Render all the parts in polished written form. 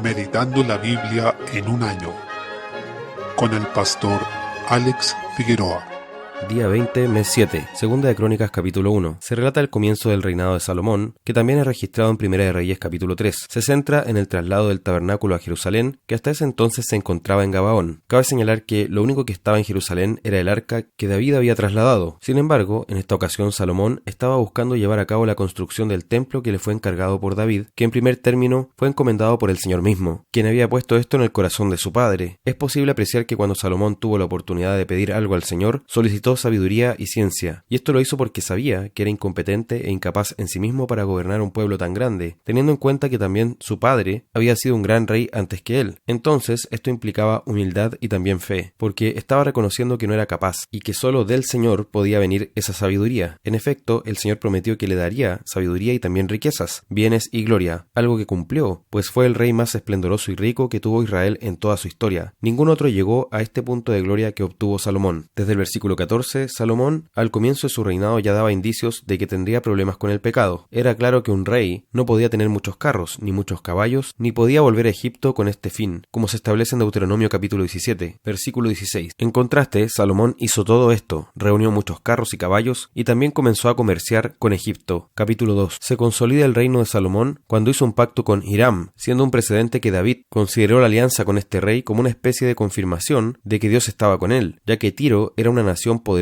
Meditando la Biblia en un año, con el pastor Alex Figueroa. Día 20, mes 7, Segunda de Crónicas capítulo 1. Se relata el comienzo del reinado de Salomón, que también es registrado en Primera de Reyes capítulo 3. Se centra en el traslado del tabernáculo a Jerusalén, que hasta ese entonces se encontraba en Gabaón. Cabe señalar que lo único que estaba en Jerusalén era el arca que David había trasladado. Sin embargo, en esta ocasión Salomón estaba buscando llevar a cabo la construcción del templo que le fue encargado por David, que en primer término fue encomendado por el Señor mismo, quien había puesto esto en el corazón de su padre. Es posible apreciar que cuando Salomón tuvo la oportunidad de pedir algo al Señor, solicitó sabiduría y ciencia, y esto lo hizo porque sabía que era incompetente e incapaz en sí mismo para gobernar un pueblo tan grande, teniendo en cuenta que también su padre había sido un gran rey antes que él. Entonces, esto implicaba humildad y también fe, porque estaba reconociendo que no era capaz, y que solo del Señor podía venir esa sabiduría. En efecto, el Señor prometió que le daría sabiduría y también riquezas, bienes y gloria, algo que cumplió, pues fue el rey más esplendoroso y rico que tuvo Israel en toda su historia. Ningún otro llegó a este punto de gloria que obtuvo Salomón. Desde el versículo 14, Salomón, al comienzo de su reinado, ya daba indicios de que tendría problemas con el pecado. Era claro que un rey no podía tener muchos carros, ni muchos caballos, ni podía volver a Egipto con este fin, como se establece en Deuteronomio capítulo 17, versículo 16. En contraste, Salomón hizo todo esto, reunió muchos carros y caballos, y también comenzó a comerciar con Egipto. Capítulo 2. Se consolida el reino de Salomón cuando hizo un pacto con Hiram, siendo un precedente que David consideró la alianza con este rey como una especie de confirmación de que Dios estaba con él, ya que Tiro era una nación poderosa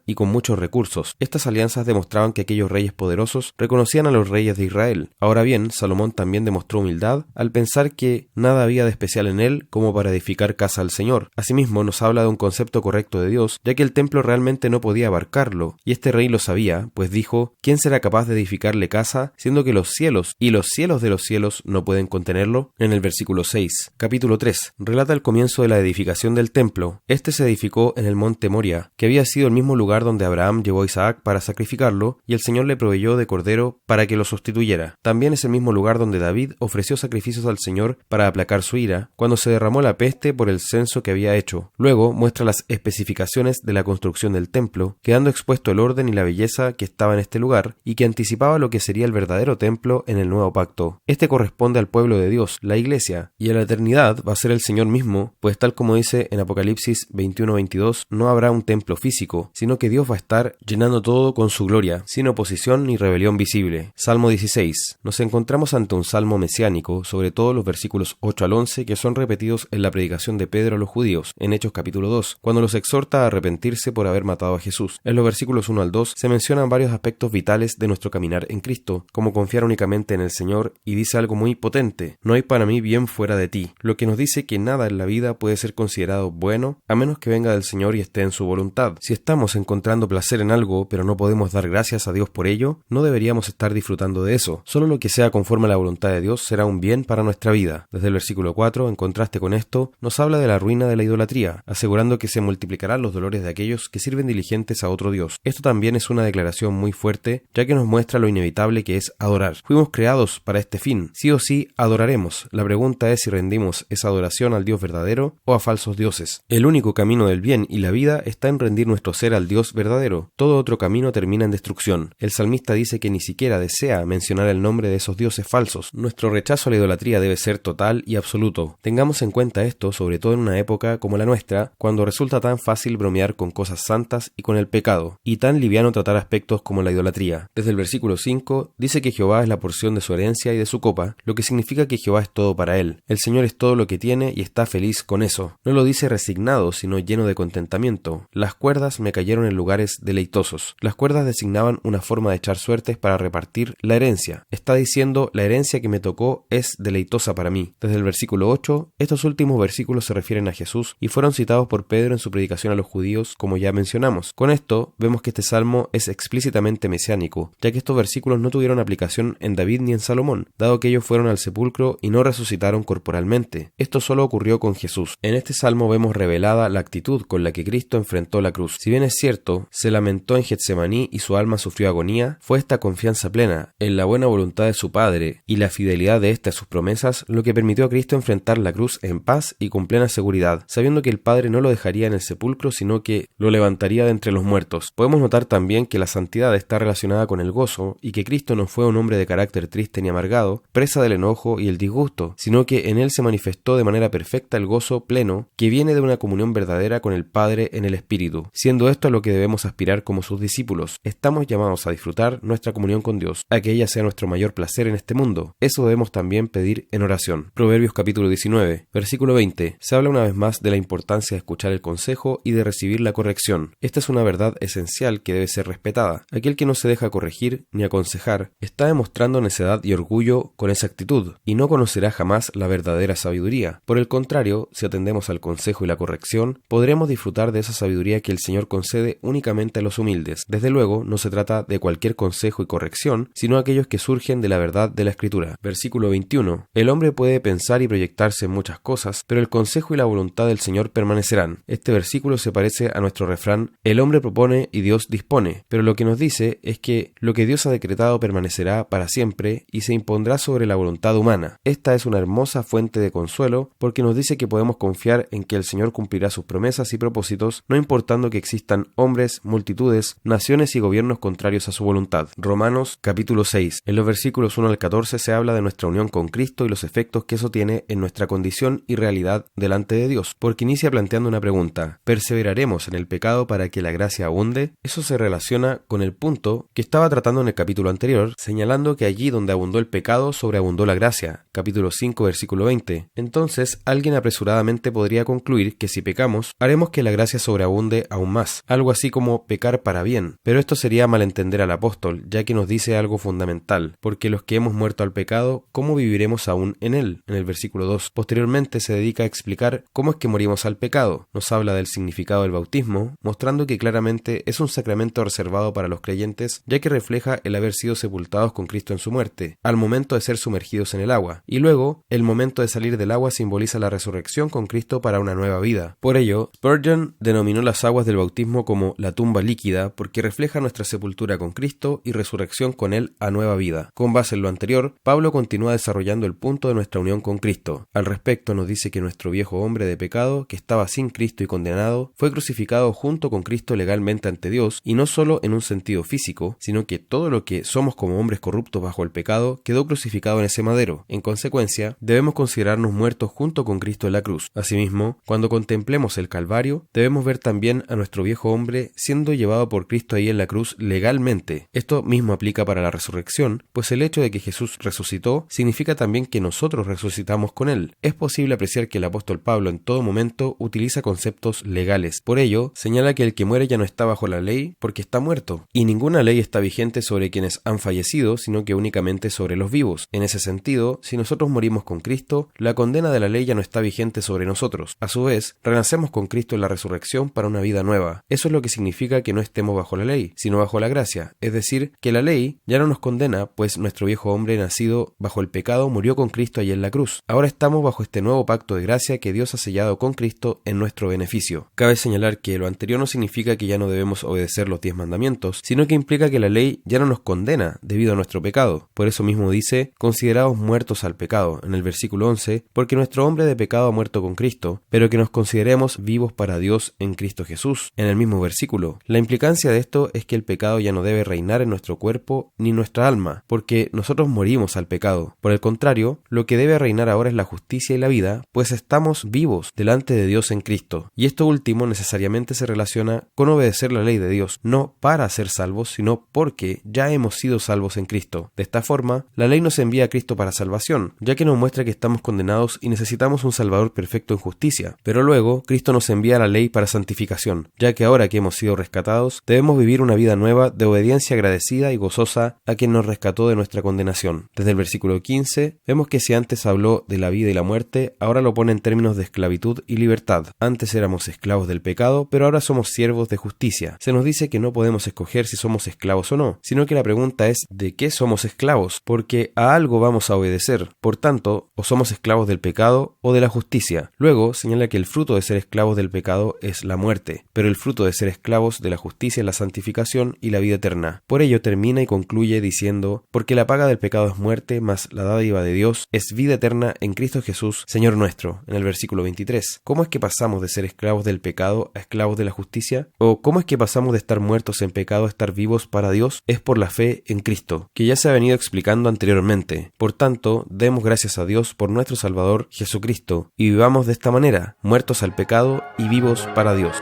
y con muchos recursos. Estas alianzas demostraban que aquellos reyes poderosos reconocían a los reyes de Israel. Ahora bien, Salomón también demostró humildad al pensar que nada había de especial en él como para edificar casa al Señor. Asimismo, nos habla de un concepto correcto de Dios, ya que el templo realmente no podía abarcarlo, y este rey lo sabía, pues dijo: ¿quién será capaz de edificarle casa, siendo que los cielos y los cielos de los cielos no pueden contenerlo? En el versículo 6, capítulo 3, relata el comienzo de la edificación del templo. Este se edificó en el monte Moria, que había sido el mismo lugar donde Abraham llevó a Isaac para sacrificarlo, y el Señor le proveyó de cordero para que lo sustituyera. También es el mismo lugar donde David ofreció sacrificios al Señor para aplacar su ira, cuando se derramó la peste por el censo que había hecho. Luego muestra las especificaciones de la construcción del templo, quedando expuesto el orden y la belleza que estaba en este lugar, y que anticipaba lo que sería el verdadero templo en el nuevo pacto. Este corresponde al pueblo de Dios, la iglesia, y en la eternidad va a ser el Señor mismo, pues tal como dice en Apocalipsis 21:22, no habrá un templo físico, sino que Dios va a estar llenando todo con su gloria, sin oposición ni rebelión visible. Salmo 16. Nos encontramos ante un salmo mesiánico, sobre todo los versículos 8 al 11, que son repetidos en la predicación de Pedro a los judíos, en Hechos capítulo 2, cuando los exhorta a arrepentirse por haber matado a Jesús. En los versículos 1 al 2 se mencionan varios aspectos vitales de nuestro caminar en Cristo, como confiar únicamente en el Señor, y dice algo muy potente: no hay para mí bien fuera de ti, lo que nos dice que nada en la vida puede ser considerado bueno a menos que venga del Señor y esté en su voluntad. Si estamos encontrando placer en algo, pero no podemos dar gracias a Dios por ello, no deberíamos estar disfrutando de eso. Solo lo que sea conforme a la voluntad de Dios será un bien para nuestra vida. Desde el versículo 4, en contraste con esto, nos habla de la ruina de la idolatría, asegurando que se multiplicarán los dolores de aquellos que sirven diligentes a otro Dios. Esto también es una declaración muy fuerte, ya que nos muestra lo inevitable que es adorar. Fuimos creados para este fin. Sí o sí adoraremos. La pregunta es si rendimos esa adoración al Dios verdadero o a falsos dioses. El único camino del bien y la vida está en rendir nuestro ser al Dios verdadero. Todo otro camino termina en destrucción. El salmista dice que ni siquiera desea mencionar el nombre de esos dioses falsos. Nuestro rechazo a la idolatría debe ser total y absoluto. Tengamos en cuenta esto, sobre todo en una época como la nuestra, cuando resulta tan fácil bromear con cosas santas y con el pecado, y tan liviano tratar aspectos como la idolatría. Desde el versículo 5 dice que Jehová es la porción de su herencia y de su copa, lo que significa que Jehová es todo para él. El Señor es todo lo que tiene y está feliz con eso. No lo dice resignado, sino lleno de contentamiento. Las cuerdas me cayeron en lugares deleitosos. Las cuerdas designaban una forma de echar suertes para repartir la herencia. Está diciendo: la herencia que me tocó es deleitosa para mí. Desde el versículo 8, estos últimos versículos se refieren a Jesús y fueron citados por Pedro en su predicación a los judíos, como ya mencionamos. Con esto, vemos que este salmo es explícitamente mesiánico, ya que estos versículos no tuvieron aplicación en David ni en Salomón, dado que ellos fueron al sepulcro y no resucitaron corporalmente. Esto solo ocurrió con Jesús. En este salmo vemos revelada la actitud con la que Cristo enfrentó la cruz. Si bien es cierto, se lamentó en Getsemaní y su alma sufrió agonía, fue esta confianza plena en la buena voluntad de su Padre y la fidelidad de éste a sus promesas lo que permitió a Cristo enfrentar la cruz en paz y con plena seguridad, sabiendo que el Padre no lo dejaría en el sepulcro, sino que lo levantaría de entre los muertos. Podemos notar también que la santidad está relacionada con el gozo y que Cristo no fue un hombre de carácter triste ni amargado, presa del enojo y el disgusto, sino que en él se manifestó de manera perfecta el gozo pleno que viene de una comunión verdadera con el Padre en el Espíritu, siendo esto a lo que debemos aspirar como sus discípulos. Estamos llamados a disfrutar nuestra comunión con Dios, a que ella sea nuestro mayor placer en este mundo. Eso debemos también pedir en oración. Proverbios capítulo 19, versículo 20. Se habla una vez más de la importancia de escuchar el consejo y de recibir la corrección. Esta es una verdad esencial que debe ser respetada. Aquel que no se deja corregir ni aconsejar está demostrando necedad y orgullo con esa actitud, y no conocerá jamás la verdadera sabiduría. Por el contrario, si atendemos al consejo y la corrección, podremos disfrutar de esa sabiduría que el Señor concede únicamente a los humildes. Desde luego, no se trata de cualquier consejo y corrección, sino aquellos que surgen de la verdad de la Escritura. Versículo 21. El hombre puede pensar y proyectarse en muchas cosas, pero el consejo y la voluntad del Señor permanecerán. Este versículo se parece a nuestro refrán: el hombre propone y Dios dispone, pero lo que nos dice es que lo que Dios ha decretado permanecerá para siempre y se impondrá sobre la voluntad humana. Esta es una hermosa fuente de consuelo porque nos dice que podemos confiar en que el Señor cumplirá sus promesas y propósitos, no importando que existan hombres, multitudes, naciones y gobiernos contrarios a su voluntad. Romanos capítulo 6. En los versículos 1 al 14 se habla de nuestra unión con Cristo y los efectos que eso tiene en nuestra condición y realidad delante de Dios, porque inicia planteando una pregunta: ¿perseveraremos en el pecado para que la gracia abunde? Eso se relaciona con el punto que estaba tratando en el capítulo anterior, señalando que allí donde abundó el pecado, sobreabundó la gracia. Capítulo 5, versículo 20. Entonces, alguien apresuradamente podría concluir que si pecamos, haremos que la gracia sobreabunde aún más, algo así como pecar para bien. Pero esto sería malentender al apóstol, ya que nos dice algo fundamental: porque los que hemos muerto al pecado, ¿cómo viviremos aún en él? En el versículo 2. Posteriormente se dedica a explicar cómo es que morimos al pecado. Nos habla del significado del bautismo, mostrando que claramente es un sacramento reservado para los creyentes, ya que refleja el haber sido sepultados con Cristo en su muerte, al momento de ser sumergidos en el agua, y luego el momento de salir del agua simboliza la resurrección con Cristo para una nueva vida. Por ello, Spurgeon denominó las aguas del bautismo como la tumba líquida, porque refleja nuestra sepultura con Cristo y resurrección con Él a nueva vida. Con base en lo anterior, Pablo continúa desarrollando el punto de nuestra unión con Cristo. Al respecto nos dice que nuestro viejo hombre de pecado, que estaba sin Cristo y condenado, fue crucificado junto con Cristo legalmente ante Dios, y no solo en un sentido físico, sino que todo lo que somos como hombres corruptos bajo el pecado quedó crucificado en ese madero. En consecuencia, debemos considerarnos muertos junto con Cristo en la cruz. Asimismo, cuando contemplemos el Calvario, debemos ver también a nuestro viejo hombre siendo llevado por Cristo ahí en la cruz legalmente. Esto mismo aplica para la resurrección, pues el hecho de que Jesús resucitó significa también que nosotros resucitamos con Él. Es posible apreciar que el apóstol Pablo en todo momento utiliza conceptos legales. Por ello, señala que el que muere ya no está bajo la ley porque está muerto, y ninguna ley está vigente sobre quienes han fallecido, sino que únicamente sobre los vivos. En ese sentido, si nosotros morimos con Cristo, la condena de la ley ya no está vigente sobre nosotros. A su vez, renacemos con Cristo en la resurrección para una vida nueva. Eso es lo que significa que no estemos bajo la ley, sino bajo la gracia. Es decir, que la ley ya no nos condena, pues nuestro viejo hombre nacido bajo el pecado murió con Cristo allí en la cruz. Ahora estamos bajo este nuevo pacto de gracia que Dios ha sellado con Cristo en nuestro beneficio. Cabe señalar que lo anterior no significa que ya no debemos obedecer los 10 mandamientos, sino que implica que la ley ya no nos condena debido a nuestro pecado. Por eso mismo dice: consideraos muertos al pecado, en el versículo 11, porque nuestro hombre de pecado ha muerto con Cristo, pero que nos consideremos vivos para Dios en Cristo Jesús, en el mismo versículo. La implicancia de esto es que el pecado ya no debe reinar en nuestro cuerpo ni nuestra alma, porque nosotros morimos al pecado. Por el contrario, lo que debe reinar ahora es la justicia y la vida, pues estamos vivos delante de Dios en Cristo. Y esto último necesariamente se relaciona con obedecer la ley de Dios, no para ser salvos, sino porque ya hemos sido salvos en Cristo. De esta forma, la ley nos envía a Cristo para salvación, ya que nos muestra que estamos condenados y necesitamos un Salvador perfecto en justicia. Pero luego, Cristo nos envía la ley para santificación, ya que ahora que hemos sido rescatados, debemos vivir una vida nueva de obediencia agradecida y gozosa a quien nos rescató de nuestra condenación. Desde el versículo 15, vemos que si antes habló de la vida y la muerte, ahora lo pone en términos de esclavitud y libertad. Antes éramos esclavos del pecado, pero ahora somos siervos de justicia. Se nos dice que no podemos escoger si somos esclavos o no, sino que la pregunta es ¿de qué somos esclavos? Porque a algo vamos a obedecer. Por tanto, o somos esclavos del pecado o de la justicia. Luego señala que el fruto de ser esclavos del pecado es la muerte, pero pero el fruto de ser esclavos de la justicia es la santificación y la vida eterna. Por ello termina y concluye diciendo: porque la paga del pecado es muerte, mas la dádiva de Dios es vida eterna en Cristo Jesús, Señor nuestro, en el versículo 23. ¿Cómo es que pasamos de ser esclavos del pecado a esclavos de la justicia? ¿O cómo es que pasamos de estar muertos en pecado a estar vivos para Dios? Es por la fe en Cristo, que ya se ha venido explicando anteriormente. Por tanto, demos gracias a Dios por nuestro Salvador Jesucristo, y vivamos de esta manera, muertos al pecado y vivos para Dios.